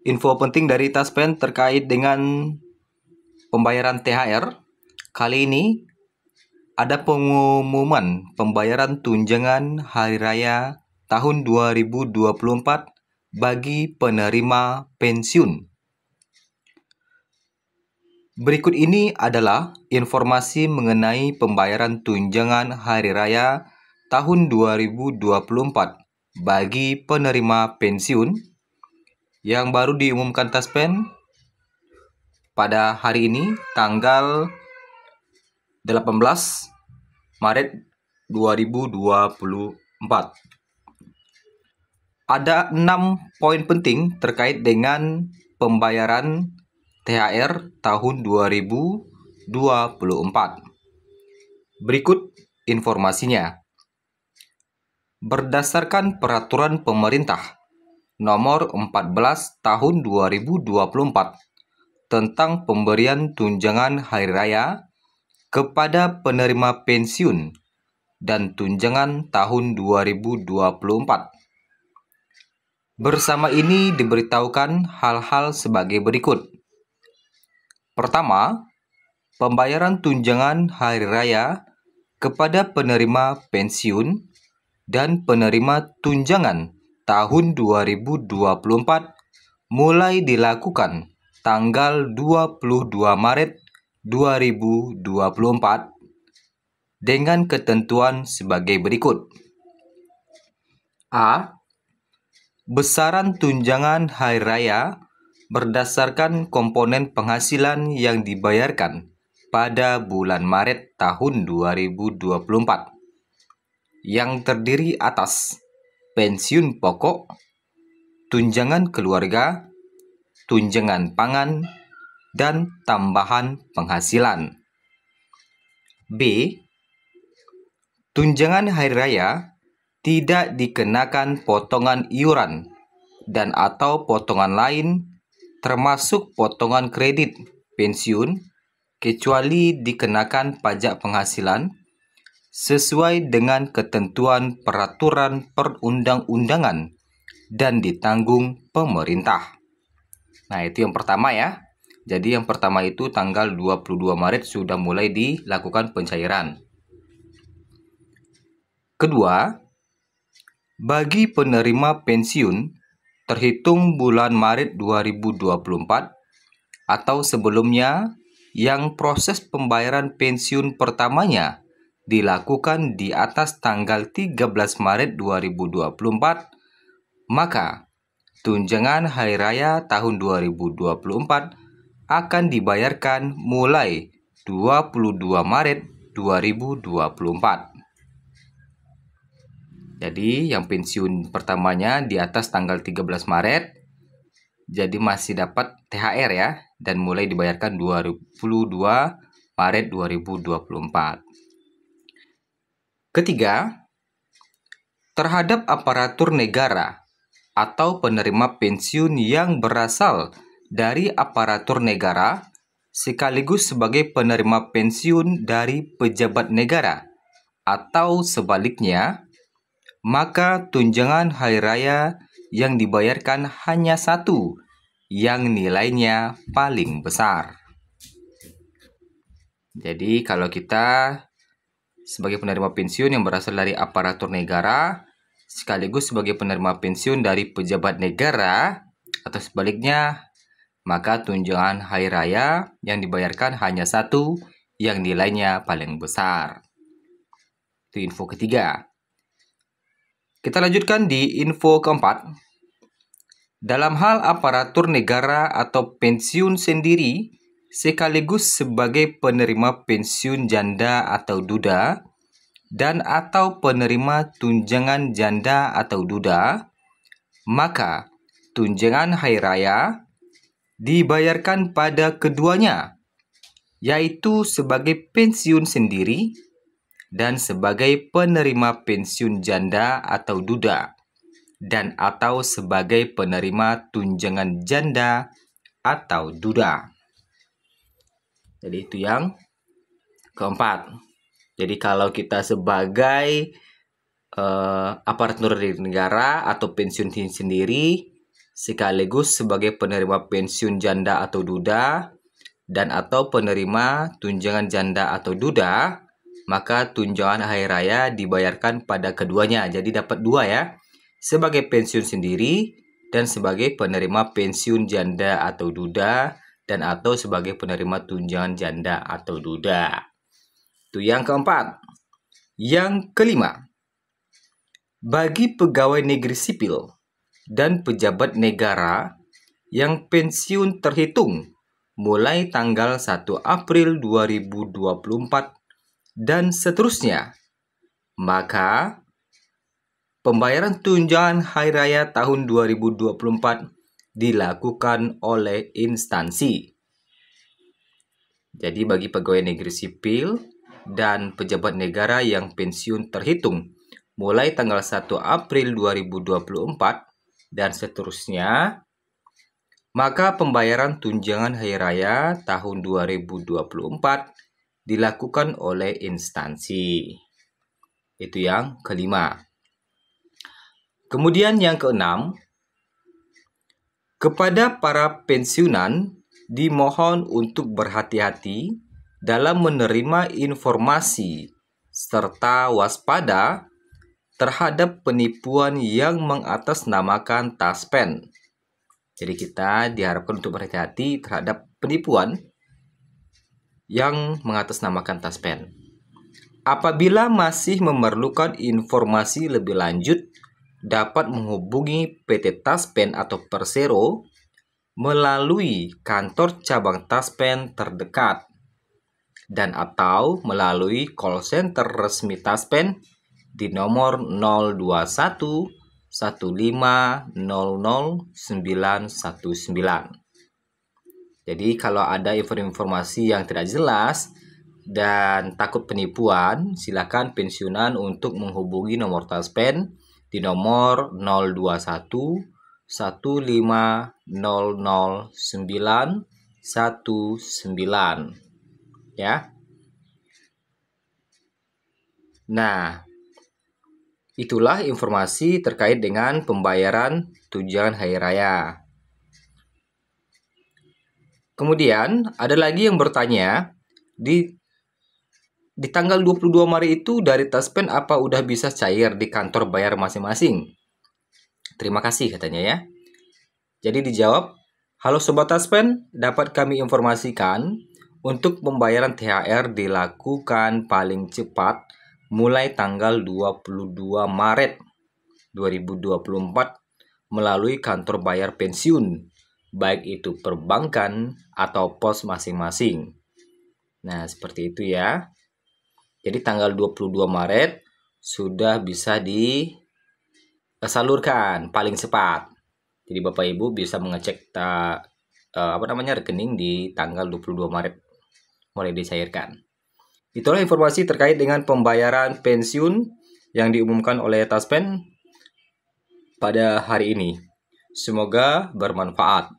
Info penting dari Taspen terkait dengan pembayaran THR. Kali ini ada pengumuman pembayaran tunjangan Hari Raya tahun 2024 bagi penerima pensiun. Berikut ini adalah informasi mengenai pembayaran tunjangan Hari Raya tahun 2024 bagi penerima pensiun yang baru diumumkan Taspen pada hari ini tanggal 18 Maret 2024. Ada 6 poin penting terkait dengan pembayaran THR tahun 2024. Berikut informasinya. Berdasarkan peraturan pemerintah nomor 14 tahun 2024 tentang pemberian tunjangan hari raya kepada penerima pensiun dan tunjangan tahun 2024. Bersama ini diberitahukan hal-hal sebagai berikut. Pertama, pembayaran tunjangan hari raya kepada penerima pensiun dan penerima tunjangan tahun 2024 mulai dilakukan tanggal 22 Maret 2024 dengan ketentuan sebagai berikut. A. Besaran tunjangan hari raya berdasarkan komponen penghasilan yang dibayarkan pada bulan Maret tahun 2024 yang terdiri atas pensiun pokok, tunjangan keluarga, tunjangan pangan, dan tambahan penghasilan. B. Tunjangan hari raya tidak dikenakan potongan iuran dan atau potongan lain termasuk potongan kredit pensiun kecuali dikenakan pajak penghasilan sesuai dengan ketentuan peraturan perundang-undangan dan ditanggung pemerintah. Nah, itu yang pertama ya. Jadi yang pertama itu tanggal 22 Maret sudah mulai dilakukan pencairan. Kedua, bagi penerima pensiun terhitung bulan Maret 2024 atau sebelumnya yang proses pembayaran pensiun pertamanya dilakukan di atas tanggal 13 Maret 2024, maka tunjangan hari raya tahun 2024 akan dibayarkan mulai 22 Maret 2024. Jadi yang pensiun pertamanya di atas tanggal 13 Maret, jadi masih dapat THR ya, dan mulai dibayarkan 22 Maret 2024. Ketiga, terhadap aparatur negara atau penerima pensiun yang berasal dari aparatur negara sekaligus sebagai penerima pensiun dari pejabat negara atau sebaliknya, maka tunjangan hari raya yang dibayarkan hanya satu yang nilainya paling besar. Jadi kalau kita sebagai penerima pensiun yang berasal dari aparatur negara sekaligus sebagai penerima pensiun dari pejabat negara atau sebaliknya, maka tunjangan hari raya yang dibayarkan hanya satu yang nilainya paling besar. Itu info ketiga. Kita lanjutkan di info keempat. Dalam hal aparatur negara atau pensiun sendiri sekaligus sebagai penerima pensiun janda atau duda dan atau penerima tunjangan janda atau duda, maka tunjangan hari raya dibayarkan pada keduanya, yaitu sebagai pensiun sendiri dan sebagai penerima pensiun janda atau duda dan atau sebagai penerima tunjangan janda atau duda. Jadi itu yang keempat. Jadi kalau kita sebagai aparatur negara atau pensiun sendiri sekaligus sebagai penerima pensiun janda atau duda dan atau penerima tunjangan janda atau duda, maka tunjangan hari raya dibayarkan pada keduanya. Jadi dapat dua ya, sebagai pensiun sendiri dan sebagai penerima pensiun janda atau duda dan atau sebagai penerima tunjangan janda atau duda. Itu yang keempat. Yang kelima, bagi pegawai negeri sipil dan pejabat negara yang pensiun terhitung mulai tanggal 1 April 2024 dan seterusnya, maka pembayaran tunjangan hari raya tahun 2024 dilakukan oleh instansi. Jadi bagi pegawai negeri sipil dan pejabat negara yang pensiun terhitung mulai tanggal 1 April 2024 dan seterusnya, maka pembayaran tunjangan hari raya tahun 2024 dilakukan oleh instansi. Itu yang kelima. Kemudian yang keenam, kepada para pensiunan dimohon untuk berhati-hati dalam menerima informasi serta waspada terhadap penipuan yang mengatasnamakan taspen. Jadi kita diharapkan untuk berhati-hati terhadap penipuan yang mengatasnamakan taspen. Apabila masih memerlukan informasi lebih lanjut, dapat menghubungi PT Taspen atau Persero melalui kantor cabang Taspen terdekat dan atau melalui call center resmi Taspen di nomor 021 15 00 919. Jadi kalau ada informasi yang tidak jelas dan takut penipuan, silakan pensiunan untuk menghubungi nomor Taspen di nomor 021 15 00 919 ya. Nah, itulah informasi terkait dengan pembayaran tunjangan hari raya. Kemudian ada lagi yang bertanya, di tanggal 22 Maret itu dari Taspen apa udah bisa cair di kantor bayar masing-masing? Terima kasih katanya ya. Jadi dijawab, halo Sobat Taspen, dapat kami informasikan untuk pembayaran THR dilakukan paling cepat mulai tanggal 22 Maret 2024 melalui kantor bayar pensiun, baik itu perbankan atau pos masing-masing. Nah, seperti itu ya. Jadi tanggal 22 Maret sudah bisa disalurkan paling cepat. Jadi Bapak Ibu bisa mengecek rekening di tanggal 22 Maret mulai dicairkan. Itulah informasi terkait dengan pembayaran pensiun yang diumumkan oleh Taspen pada hari ini. Semoga bermanfaat.